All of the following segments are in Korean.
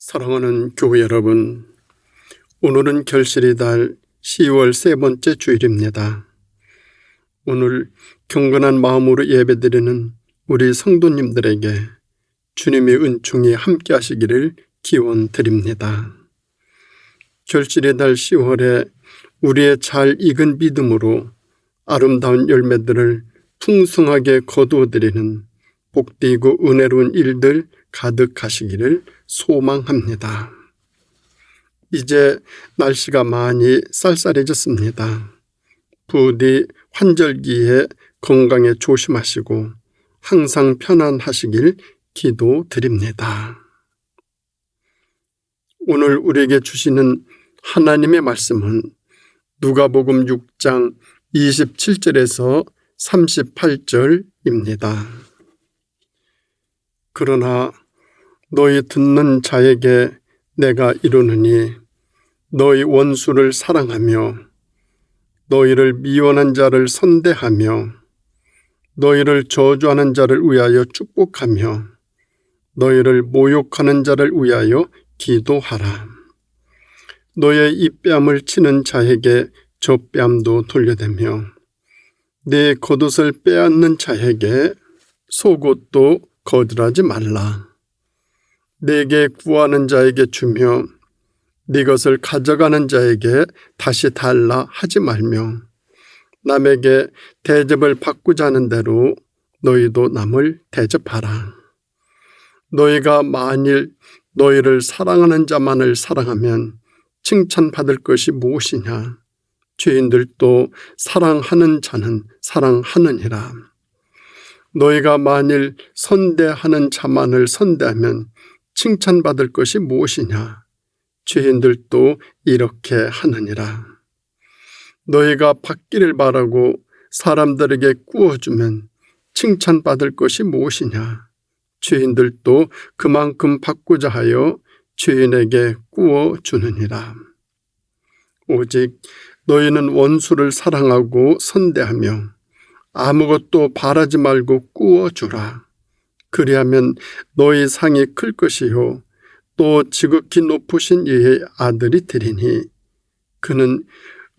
사랑하는 교회 여러분, 오늘은 결실의 달 10월 세 번째 주일입니다. 오늘 경건한 마음으로 예배드리는 우리 성도님들에게 주님의 은총이 함께 하시기를 기원드립니다. 결실의 달 10월에 우리의 잘 익은 믿음으로 아름다운 열매들을 풍성하게 거두어드리는 복되고 은혜로운 일들 가득하시기를 소망합니다. 이제 날씨가 많이 쌀쌀해졌습니다. 부디 환절기에 건강에 조심하시고 항상 편안하시길 기도드립니다. 오늘 우리에게 주시는 하나님의 말씀은 누가복음 6장 27절에서 38절입니다. 그러나 너희 듣는 자에게 내가 이르노니 너희 원수를 사랑하며 너희를 미워하는 자를 선대하며 너희를 저주하는 자를 위하여 축복하며 너희를 모욕하는 자를 위하여 기도하라. 너의 입뺨을 치는 자에게 저 뺨도 돌려대며 네 겉옷을 빼앗는 자에게 속옷도 거절하지 말라. 내게 구하는 자에게 주며 네 것을 가져가는 자에게 다시 달라 하지 말며 남에게 대접을 받고자 하는 대로 너희도 남을 대접하라. 너희가 만일 너희를 사랑하는 자만을 사랑하면 칭찬받을 것이 무엇이냐? 죄인들도 사랑하는 자는 사랑하느니라. 너희가 만일 선대하는 자만을 선대하면 칭찬받을 것이 무엇이냐? 죄인들도 이렇게 하느니라. 너희가 받기를 바라고 사람들에게 구워주면 칭찬받을 것이 무엇이냐? 죄인들도 그만큼 받고자 하여 죄인에게 구워주느니라. 오직 너희는 원수를 사랑하고 선대하며 아무것도 바라지 말고 구워주라. 그리하면 너희 상이 클 것이요 또 지극히 높으신 이의 아들이 되리니 그는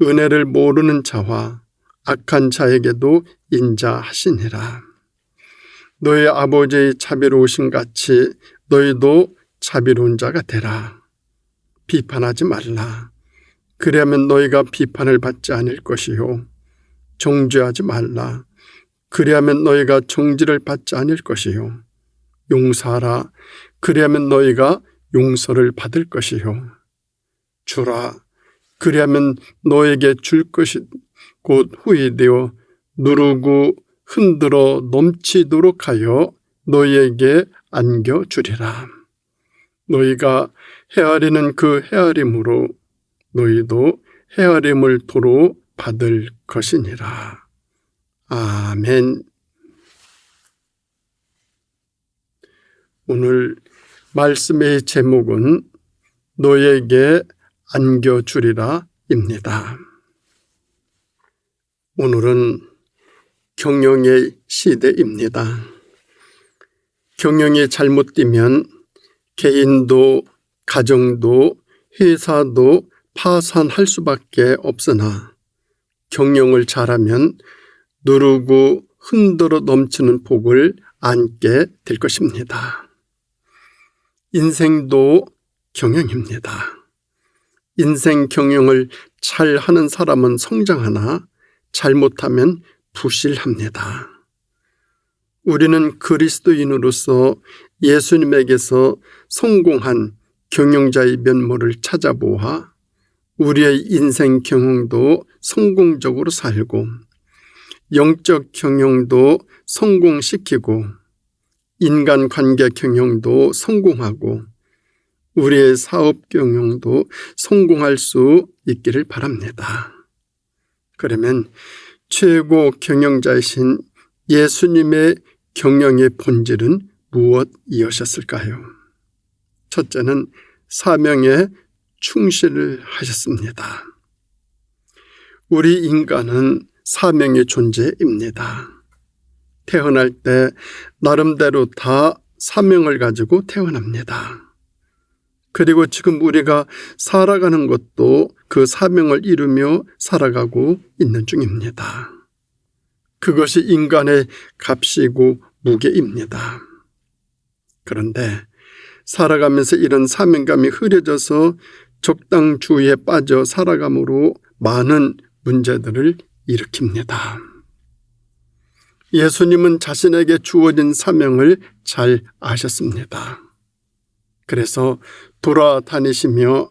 은혜를 모르는 자와 악한 자에게도 인자하시니라. 너희 아버지의 자비로우신 같이 너희도 자비로운 자가 되라. 비판하지 말라. 그리하면 너희가 비판을 받지 않을 것이요 정죄하지 말라. 그리하면 너희가 정죄를 받지 않을 것이요 용서하라. 그리하면 너희가 용서를 받을 것이요 주라. 그리하면 너에게 줄 것이 곧 후이되어 누르고 흔들어 넘치도록 하여 너희에게 안겨주리라. 너희가 헤아리는 그 헤아림으로 너희도 헤아림을 도로 받을 것이니라. 아멘. 오늘 말씀의 제목은 너에게 안겨주리라 입니다. 오늘은 경영의 시대입니다. 경영이 잘못되면 개인도 가정도 회사도 파산할 수밖에 없으나 경영을 잘하면 누르고 흔들어 넘치는 복을 안게 될 것입니다. 인생도 경영입니다. 인생 경영을 잘 하는 사람은 성장하나 잘못하면 부실합니다. 우리는 그리스도인으로서 예수님에게서 성공한 경영자의 면모를 찾아보아 우리의 인생 경영도 성공적으로 살고 영적 경영도 성공시키고 인간관계 경영도 성공하고 우리의 사업 경영도 성공할 수 있기를 바랍니다. 그러면 최고 경영자이신 예수님의 경영의 본질은 무엇이었을까요? 첫째는 사명에 충실을 하셨습니다. 우리 인간은 사명의 존재입니다. 태어날 때 나름대로 다 사명을 가지고 태어납니다. 그리고 지금 우리가 살아가는 것도 그 사명을 이루며 살아가고 있는 중입니다. 그것이 인간의 값이고 무게입니다. 그런데 살아가면서 이런 사명감이 흐려져서 적당주의에 빠져 살아감으로 많은 문제들을 일으킵니다. 예수님은 자신에게 주어진 사명을 잘 아셨습니다. 그래서 돌아다니시며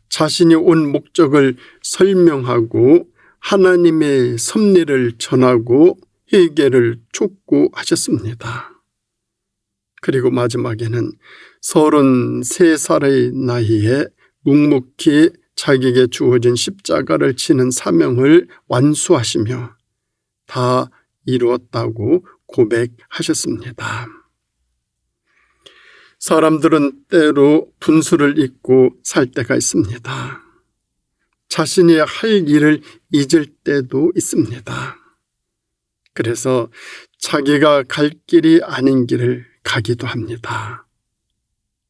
자신이 온 목적을 설명하고 하나님의 섭리를 전하고 회개를 촉구하셨습니다. 그리고 마지막에는 33살의 나이에 묵묵히 자기에게 주어진 십자가를 지는 사명을 완수하시며 다 이루었다고 고백하셨습니다. 사람들은 때로 분수를 잊고 살 때가 있습니다. 자신이 할 일을 잊을 때도 있습니다. 그래서 자기가 갈 길이 아닌 길을 가기도 합니다.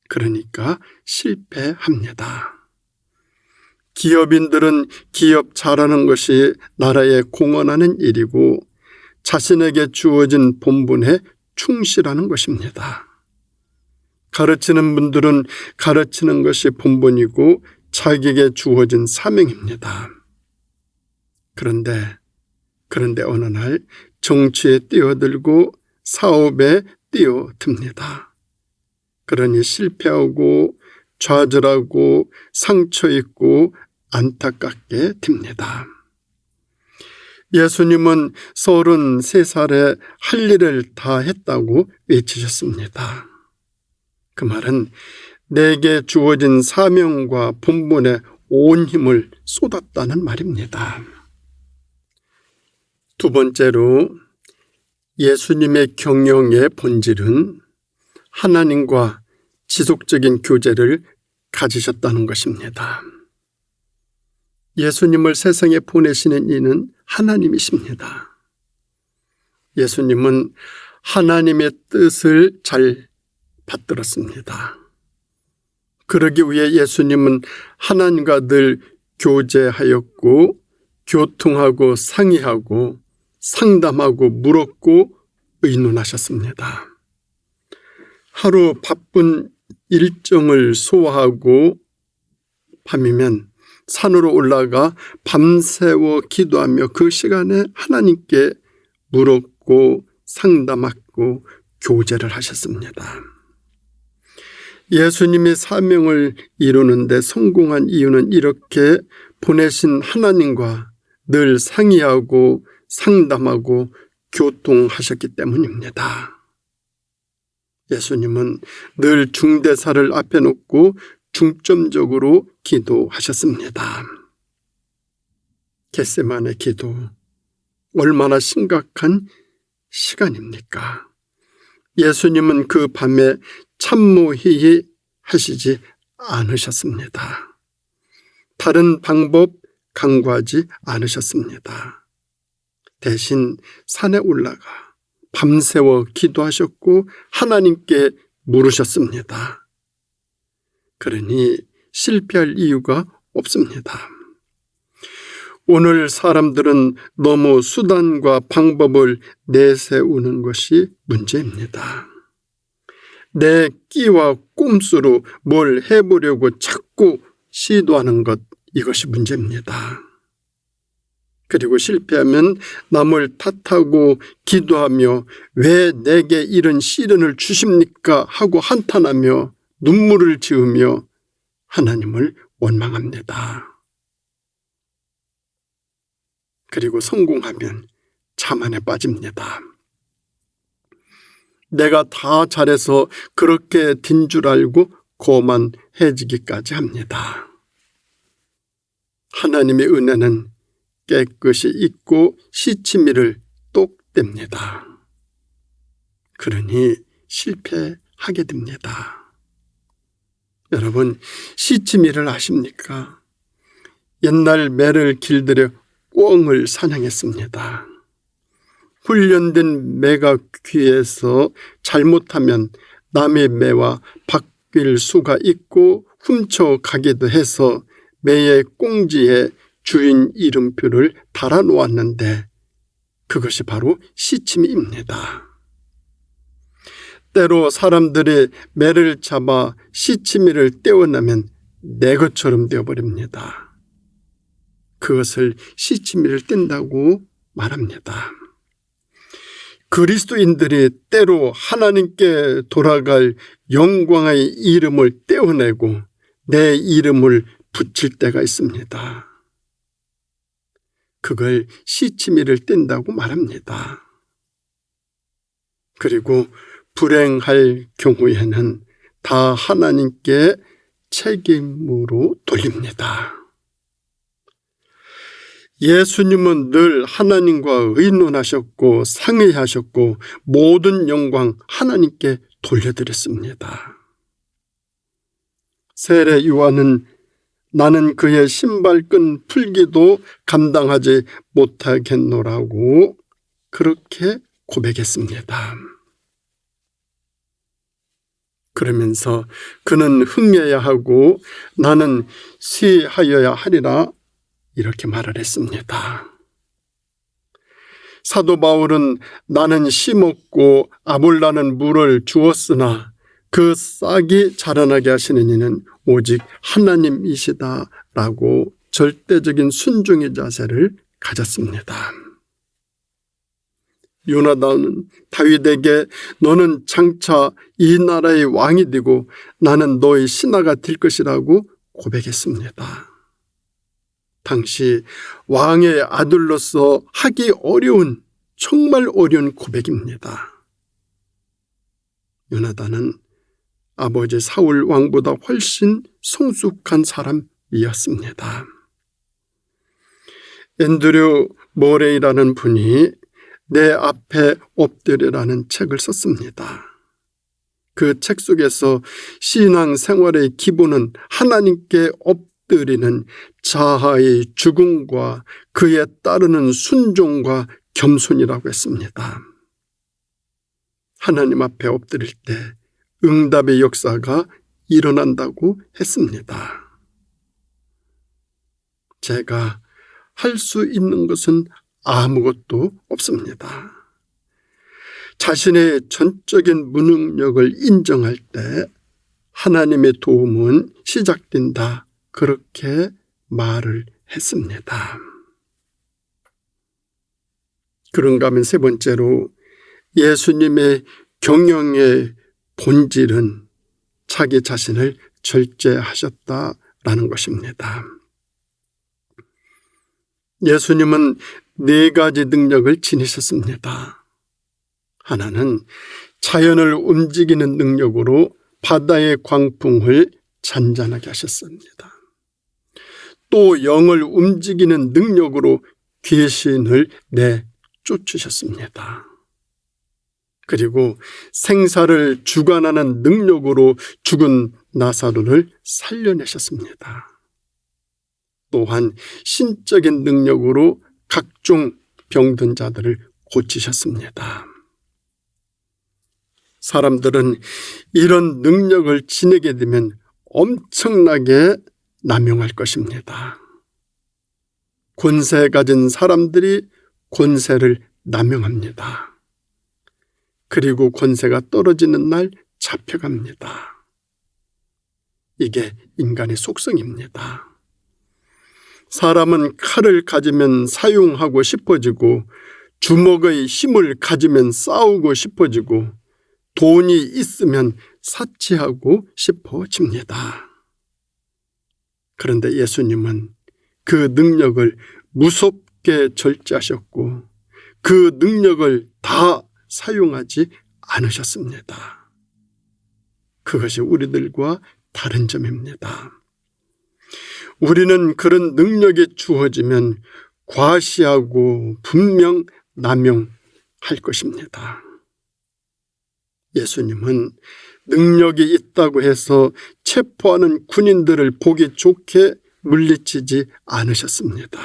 그러니까 실패합니다. 기업인들은 기업 잘하는 것이 나라에 공헌하는 일이고 자신에게 주어진 본분에 충실하는 것입니다. 가르치는 분들은 가르치는 것이 본분이고 자기에게 주어진 사명입니다. 그런데 어느 날 정치에 뛰어들고 사업에 뛰어듭니다. 그러니 실패하고 좌절하고 상처 입고 안타깝게 됩니다. 예수님은 33살에 할 일을 다 했다고 외치셨습니다. 그 말은 내게 주어진 사명과 본분에 온 힘을 쏟았다는 말입니다. 두 번째로 예수님의 경영의 본질은 하나님과 지속적인 교제를 가지셨다는 것입니다. 예수님을 세상에 보내시는 이는 하나님이십니다. 예수님은 하나님의 뜻을 잘 받들었습니다. 그러기 위해 예수님은 하나님과 늘 교제하였고 교통하고 상의하고 상담하고 물었고 의논하셨습니다. 하루 바쁜 일정을 소화하고 밤이면 산으로 올라가 밤새워 기도하며 그 시간에 하나님께 물었고 상담하고 교제를 하셨습니다. 예수님이 사명을 이루는 데 성공한 이유는 이렇게 보내신 하나님과 늘 상의하고 상담하고 교통하셨기 때문입니다. 예수님은 늘 중대사를 앞에 놓고 중점적으로 기도하셨습니다. 겟세마네 기도, 얼마나 심각한 시간입니까? 예수님은 그 밤에 참모회의 하시지 않으셨습니다. 다른 방법 강구하지 않으셨습니다. 대신 산에 올라가 밤새워 기도하셨고 하나님께 물으셨습니다. 그러니 실패할 이유가 없습니다. 오늘 사람들은 너무 수단과 방법을 내세우는 것이 문제입니다. 내 끼와 꼼수로 뭘 해보려고 자꾸 시도하는 것, 이것이 문제입니다. 그리고 실패하면 남을 탓하고 기도하며 왜 내게 이런 시련을 주십니까 하고 한탄하며 눈물을 지으며 하나님을 원망합니다. 그리고 성공하면 자만에 빠집니다. 내가 다 잘해서 그렇게 된 줄 알고 거만해지기까지 합니다. 하나님의 은혜는 깨끗이 잊고 시치미를 똑 뗍니다. 그러니 실패하게 됩니다. 여러분, 시치미를 아십니까? 옛날 매를 길들여 꿩을 사냥했습니다. 훈련된 매가 귀에서 잘못하면 남의 매와 바뀔 수가 있고 훔쳐가기도 해서 매의 꽁지에 주인 이름표를 달아놓았는데 그것이 바로 시치미입니다. 때로 사람들이 매를 잡아 시치미를 떼어내면 내 것처럼 되어버립니다. 그것을 시치미를 뗀다고 말합니다. 그리스도인들이 때로 하나님께 돌아갈 영광의 이름을 떼어내고 내 이름을 붙일 때가 있습니다. 그걸 시치미를 뗀다고 말합니다. 그리고 불행할 경우에는 다 하나님께 책임으로 돌립니다. 예수님은 늘 하나님과 의논하셨고 상의하셨고 모든 영광 하나님께 돌려드렸습니다. 세례 요한은 나는 그의 신발끈 풀기도 감당하지 못하겠노라고 그렇게 고백했습니다. 그러면서 그는 흥해야 하고 나는 시하여야 하리라 이렇게 말을 했습니다. 사도 바울은 나는 심었고 아볼라는 물을 주었으나 그 싹이 자라나게 하시는 이는 오직 하나님이시다라고 절대적인 순종의 자세를 가졌습니다. 요나단은 다윗에게 너는 장차 이 나라의 왕이 되고 나는 너의 신하가 될 것이라고 고백했습니다. 당시 왕의 아들로서 하기 어려운 정말 어려운 고백입니다. 요나단은 아버지 사울 왕보다 훨씬 성숙한 사람이었습니다. 앤드류 모레이라는 분이 내 앞에 엎드리라는 책을 썼습니다. 그 책 속에서 신앙생활의 기본은 하나님께 엎드리는 자아의 죽음과 그에 따르는 순종과 겸손이라고 했습니다. 하나님 앞에 엎드릴 때 응답의 역사가 일어난다고 했습니다. 제가 할 수 있는 것은 아무것도 없습니다. 자신의 전적인 무능력을 인정할 때 하나님의 도움은 시작된다. 그렇게 말을 했습니다. 그런가 하면 세 번째로 예수님의 경영의 본질은 자기 자신을 절제하셨다라는 것입니다. 예수님은 네 가지 능력을 지니셨습니다. 하나는 자연을 움직이는 능력으로 바다의 광풍을 잔잔하게 하셨습니다. 또 영을 움직이는 능력으로 귀신을 내쫓으셨습니다. 그리고 생사를 주관하는 능력으로 죽은 나사로를 살려내셨습니다. 또한 신적인 능력으로 각종 병든 자들을 고치셨습니다. 사람들은 이런 능력을 지니게 되면 엄청나게 남용할 것입니다. 권세 가진 사람들이 권세를 남용합니다. 그리고 권세가 떨어지는 날 잡혀갑니다. 이게 인간의 속성입니다. 사람은 칼을 가지면 사용하고 싶어지고 주먹의 힘을 가지면 싸우고 싶어지고 돈이 있으면 사치하고 싶어집니다. 그런데 예수님은 그 능력을 무섭게 절제하셨고 그 능력을 다 사용하지 않으셨습니다. 그것이 우리들과 다른 점입니다. 우리는 그런 능력이 주어지면 과시하고 분명 남용할 것입니다. 예수님은 능력이 있다고 해서 체포하는 군인들을 보기 좋게 물리치지 않으셨습니다.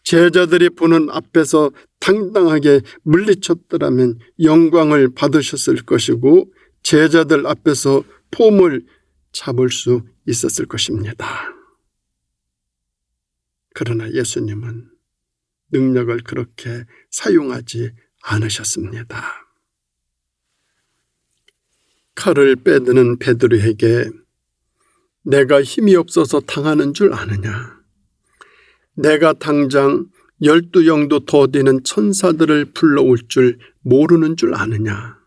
제자들이 보는 앞에서 당당하게 물리쳤더라면 영광을 받으셨을 것이고 제자들 앞에서 폼을 잡을 수 있었을 것입니다. 그러나 예수님은 능력을 그렇게 사용하지 않으셨습니다. 칼을 빼드는 베드로에게 내가 힘이 없어서 당하는 줄 아느냐? 내가 당장 12영도 더 되는 천사들을 불러올 줄 모르는 줄 아느냐?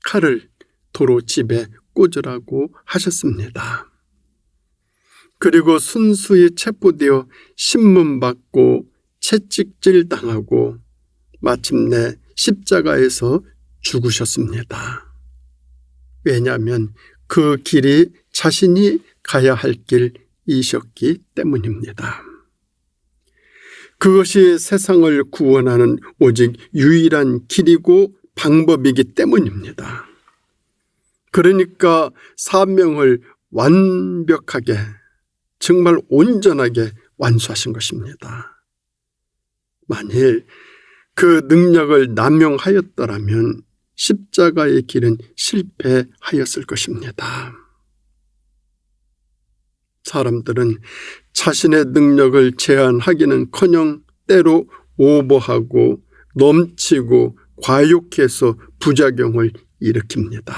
칼을 도로 집에 꽂으라고 하셨습니다. 그리고 순수히 체포되어 신문받고 채찍질 당하고 마침내 십자가에서 죽으셨습니다. 왜냐하면 그 길이 자신이 가야 할 길이셨기 때문입니다. 그것이 세상을 구원하는 오직 유일한 길이고 방법이기 때문입니다. 그러니까 사명을 완벽하게, 정말 온전하게 완수하신 것입니다. 만일 그 능력을 남용하였더라면 십자가의 길은 실패하였을 것입니다. 사람들은 자신의 능력을 제한하기는커녕 때로 오버하고 넘치고 과욕해서 부작용을 일으킵니다.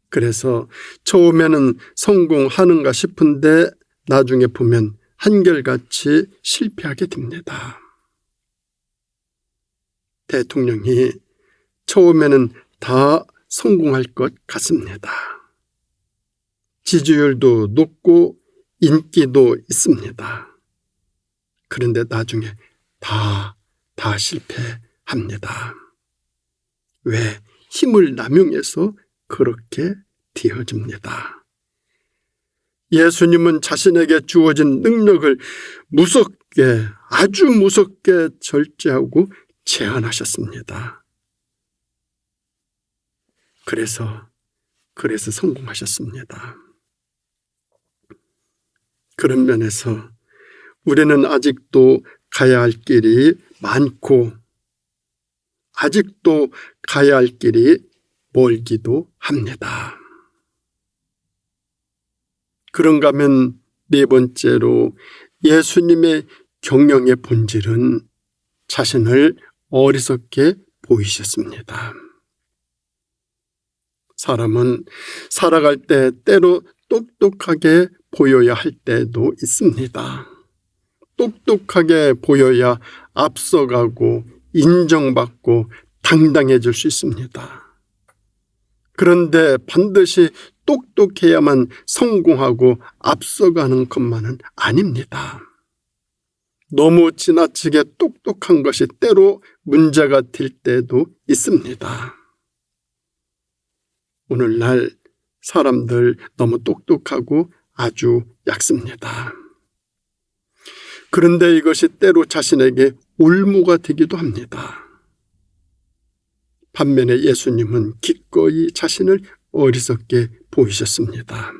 그래서 처음에는 성공하는가 싶은데 나중에 보면 한결같이 실패하게 됩니다. 대통령이 처음에는 다 성공할 것 같습니다. 지지율도 높고 인기도 있습니다. 그런데 나중에 다 실패합니다. 왜? 힘을 남용해서 그렇게 되어집니다. 예수님은 자신에게 주어진 능력을 무섭게, 아주 무섭게 절제하고 제한하셨습니다. 그래서 성공하셨습니다. 그런 면에서 우리는 아직도 가야 할 길이 많고 아직도 가야 할 길이 멀기도 합니다. 그런가 하면 네 번째로 예수님의 경영의 본질은 자신을 어리석게 보이셨습니다. 사람은 살아갈 때 때로 똑똑하게 보여야 할 때도 있습니다. 똑똑하게 보여야 앞서가고 인정받고 당당해질 수 있습니다. 그런데 반드시 똑똑해야만 성공하고 앞서가는 것만은 아닙니다. 너무 지나치게 똑똑한 것이 때로 문제가 될 때도 있습니다. 오늘날 사람들 너무 똑똑하고 아주 얕습니다. 그런데 이것이 때로 자신에게 올무가 되기도 합니다. 반면에 예수님은 기꺼이 자신을 어리석게 보이셨습니다.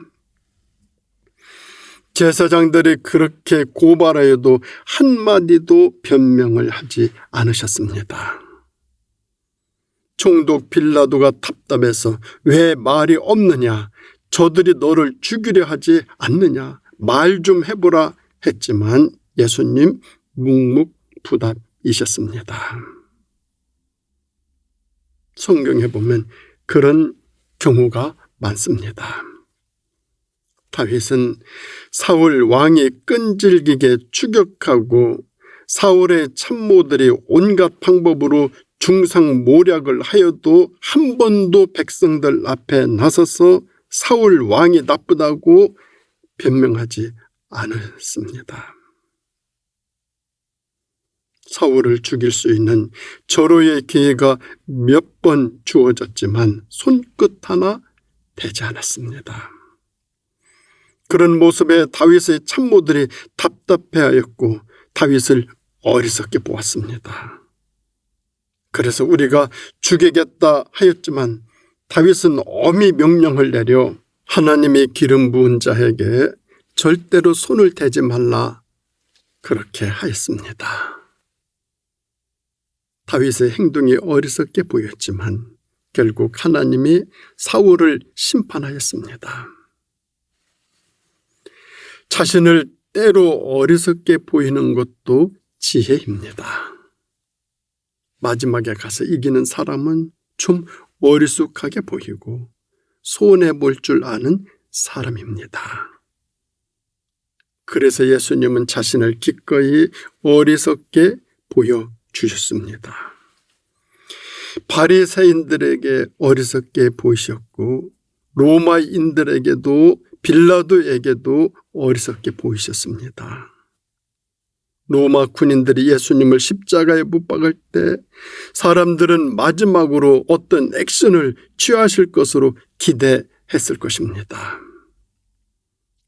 제사장들이 그렇게 고발하여도 한마디도 변명을 하지 않으셨습니다. 총독 빌라도가 답답해서 왜 말이 없느냐, 저들이 너를 죽이려 하지 않느냐, 말 좀 해보라 했지만 예수님 묵묵부답이셨습니다. 성경에 보면 그런 경우가 많습니다. 다윗은 사울 왕이 끈질기게 추격하고 사울의 참모들이 온갖 방법으로 중상모략을 하여도 한 번도 백성들 앞에 나서서 사울 왕이 나쁘다고 변명하지 않았습니다. 사울을 죽일 수 있는 절호의 기회가 몇 번 주어졌지만 손끝 하나 대지 않았습니다. 그런 모습에 다윗의 참모들이 답답해하였고 다윗을 어리석게 보았습니다. 그래서 우리가 죽이겠다 하였지만 다윗은 엄히 명령을 내려 하나님의 기름 부은 자에게 절대로 손을 대지 말라 그렇게 하였습니다. 다윗의 행동이 어리석게 보였지만 결국 하나님이 사울을 심판하였습니다. 자신을 때로 어리석게 보이는 것도 지혜입니다. 마지막에 가서 이기는 사람은 좀 어리숙하게 보이고 손해볼 줄 아는 사람입니다. 그래서 예수님은 자신을 기꺼이 어리석게 보여주셨습니다. 바리새인들에게 어리석게 보이셨고 로마인들에게도 빌라도에게도 어리석게 보이셨습니다. 로마 군인들이 예수님을 십자가에 못 박을 때 사람들은 마지막으로 어떤 액션을 취하실 것으로 기대했을 것입니다.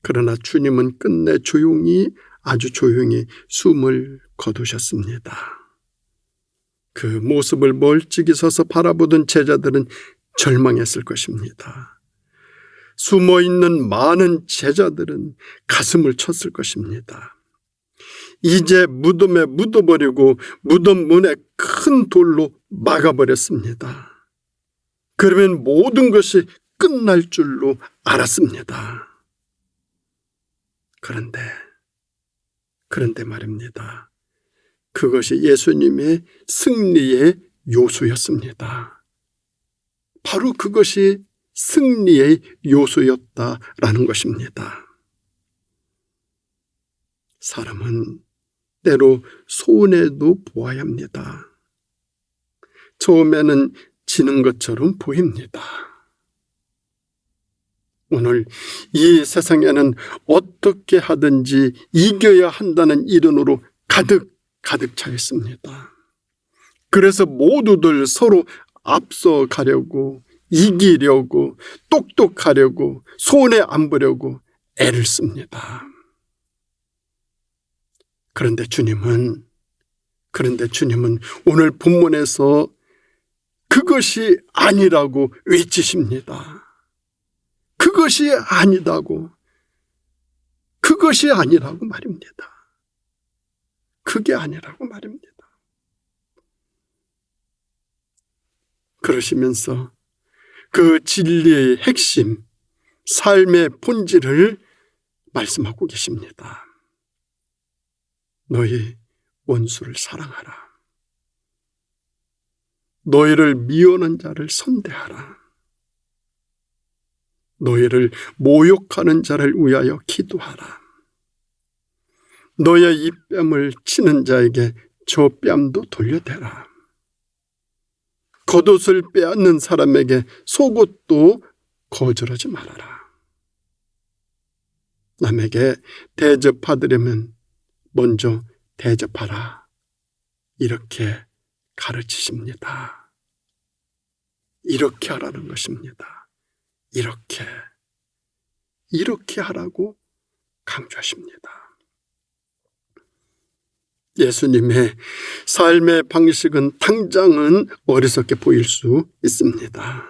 그러나 주님은 끝내 아주 조용히 숨을 거두셨습니다. 그 모습을 멀찍이 서서 바라보던 제자들은 절망했을 것입니다. 숨어있는 많은 제자들은 가슴을 쳤을 것입니다. 이제 무덤에 묻어버리고 무덤 문에 큰 돌로 막아버렸습니다. 그러면 모든 것이 끝날 줄로 알았습니다. 그런데 말입니다. 그것이 예수님의 승리의 요소였습니다. 바로 그것이 승리의 요소였다라는 것입니다. 사람은 때로 손해도 보아야 합니다. 처음에는 지는 것처럼 보입니다. 오늘 이 세상에는 어떻게 하든지 이겨야 한다는 이론으로 가득 차 있습니다. 그래서 모두들 서로 앞서가려고, 이기려고, 똑똑하려고, 손해 안 보려고 애를 씁니다. 그런데 주님은 오늘 본문에서 그것이 아니라고 외치십니다. 그것이 아니라고 말입니다. 그게 아니라고 말입니다. 그러시면서 그 진리의 핵심, 삶의 본질을 말씀하고 계십니다. 너희 원수를 사랑하라. 너희를 미워하는 자를 선대하라. 너희를 모욕하는 자를 위하여 기도하라. 너의 입뺨을 치는 자에게 저 뺨도 돌려대라. 겉옷을 빼앗는 사람에게 속옷도 거절하지 말아라. 남에게 대접받으려면 먼저 대접하라. 이렇게 가르치십니다. 이렇게 하라는 것입니다. 이렇게 하라고 강조하십니다. 예수님의 삶의 방식은 당장은 어리석게 보일 수 있습니다.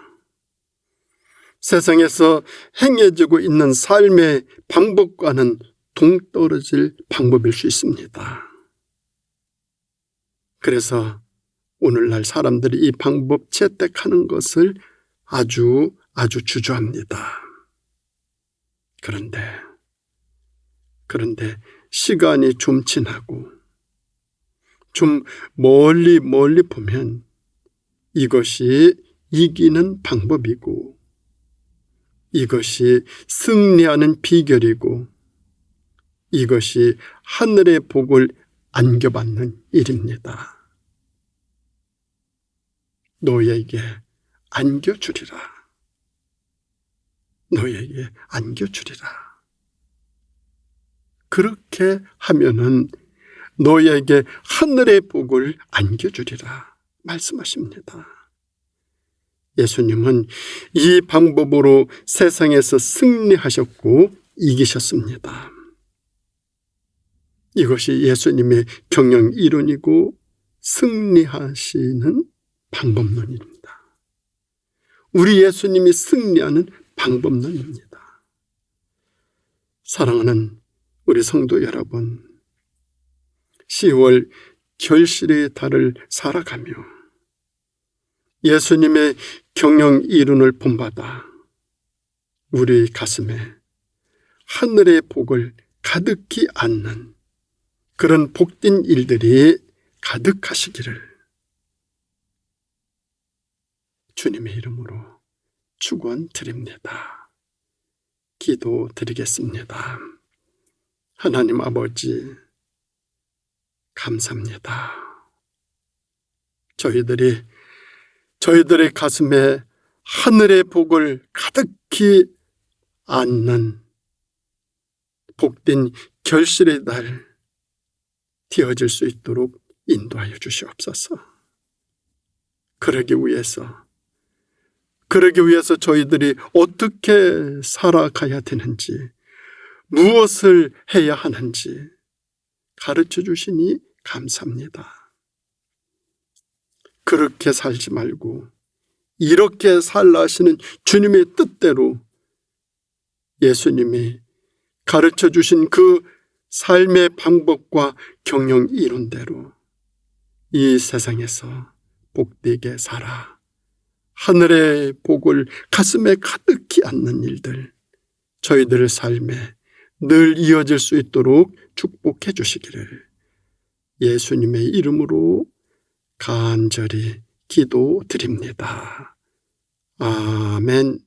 세상에서 행해지고 있는 삶의 방법과는 동떨어질 방법일 수 있습니다. 그래서 오늘날 사람들이 이 방법 채택하는 것을 아주 주저합니다. 그런데 시간이 좀 지나고 좀 멀리 보면 이것이 이기는 방법이고 이것이 승리하는 비결이고 이것이 하늘의 복을 안겨받는 일입니다. 너에게 안겨주리라. 너에게 안겨주리라. 그렇게 하면은 너에게 하늘의 복을 안겨주리라 말씀하십니다. 예수님은 이 방법으로 세상에서 승리하셨고 이기셨습니다. 이것이 예수님의 경영 이론이고 승리하시는 방법론입니다. 우리 예수님이 승리하는 방법론입니다. 사랑하는 우리 성도 여러분, 10월 결실의 달을 살아가며 예수님의 경영 이룬을 본받아 우리 가슴에 하늘의 복을 가득히 안는 그런 복된 일들이 가득하시기를 주님의 이름으로 축원드립니다. 기도드리겠습니다. 하나님 아버지, 감사합니다. 저희들의 가슴에 하늘의 복을 가득히 안는 복된 결실의 날 되어질 수 있도록 인도하여 주시옵소서. 그러기 위해서 저희들이 어떻게 살아가야 되는지, 무엇을 해야 하는지 가르쳐 주시니 감사합니다. 그렇게 살지 말고 이렇게 살라 하시는 주님의 뜻대로 예수님이 가르쳐 주신 그 삶의 방법과 경영 이론대로 이 세상에서 복되게 살아 하늘의 복을 가슴에 가득히 안는 일들 저희들의 삶에 늘 이어질 수 있도록 축복해 주시기를 예수님의 이름으로 간절히 기도드립니다. 아멘.